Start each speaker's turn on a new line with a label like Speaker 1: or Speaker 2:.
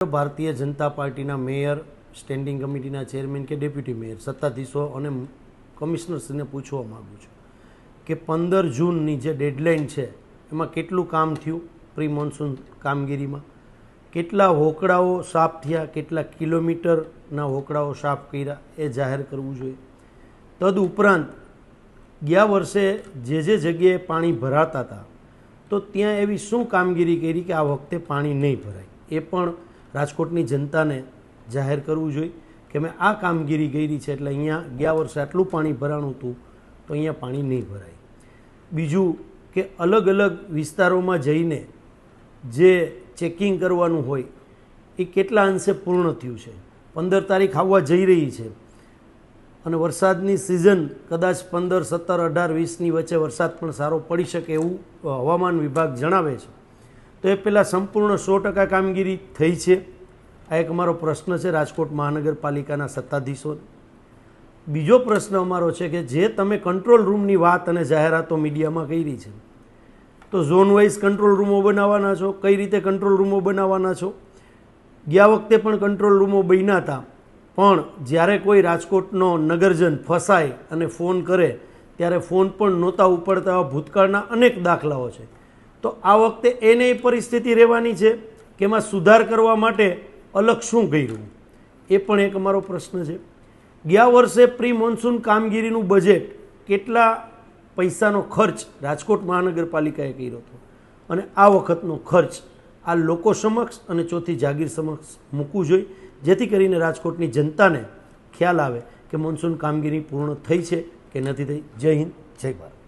Speaker 1: ભારતીય જનતા પાર્ટીના mayor, standing કમિટીના chairman કે ડેપ્યુટી મેયર, સત્તાધીશો અને કમિશનર્સને પૂછવા માગું છું કે 15 જૂનની જે ડેડલાઇન છે એમાં કેટલું કામ થયું, પ્રી મોન્સૂન કામગીરીમાં કેટલા હોકળાઓ સાફ થયા, કેટલા કિલોમીટરના હોકળાઓ સાફ કર્યા એ જાહેર કરવું જોઈએ। તદુપરાંત ગયા વર્ષે જે જગ્યાએ પાણી ભરાતા હતા તો ત્યાં એવી શું કામગીરી કરી કે આ વખતે પાણી નહીં ભરાય, એ પણ રાજકોટની જનતાને જાહેર કરવું જોઈએ કે મેં આ કામગીરી કરી છે એટલે અહીંયા ગયા વર્ષે આટલું પાણી ભરાણું હતું તો અહીંયા પાણી નહીં ભરાય। બીજું કે અલગ અલગ વિસ્તારોમાં જઈને જે ચેકિંગ કરવાનું હોય એ કેટલા અંશે પૂર્ણ થયું છે। 15 તારીખ આવવા જઈ રહી છે અને વરસાદની સિઝન કદાચ 15, 17, 18, 20ની વચ્ચે વરસાદ પણ સારો પડી શકે એવું હવામાન વિભાગ જણાવે છે। તો એ પહેલાં સંપૂર્ણ 100% કામગીરી થઈ છે? આ એક અમારો પ્રશ્ન છે રાજકોટ મહાનગરપાલિકાના સત્તાધીશોને। બીજો પ્રશ્ન અમારો છે કે જે તમે કંટ્રોલ રૂમની વાત અને જાહેરાતો મીડિયામાં કરી છે તો ઝોન વાઇઝ કંટ્રોલ રૂમો બનાવવાના છો, કઈ રીતે કંટ્રોલ રૂમો બનાવવાના છો? ગયા વખતે પણ કંટ્રોલ રૂમો બન્યા હતા, પણ જ્યારે કોઈ રાજકોટનો નગરજન ફસાય અને ફોન કરે ત્યારે ફોન પણ નહોતા ઉપાડતા, એવા ભૂતકાળના અનેક દાખલાઓ છે। તો આ વખતે એને પરિસ્થિતિ રહેવાની છે કે એમાં સુધાર કરવા માટે અલગ શું કર્યું, એ પણ એક અમારો પ્રશ્ન છે। ગયા વર્ષે પ્રી મોન્સૂન કામગીરીનું બજેટ કેટલા પૈસાનો ખર્ચ રાજકોટ મહાનગરપાલિકાએ કર્યો હતો અને આ વખતનો ખર્ચ આ લોકો સમક્ષ અને ચોથી જાગીર સમક્ષ મૂકવું જોઈએ, જેથી કરીને રાજકોટની જનતાને ખ્યાલ આવે કે મોન્સૂન કામગીરી પૂર્ણ થઈ છે કે નથી થઈ। જય હિન્દ, જય ભારત।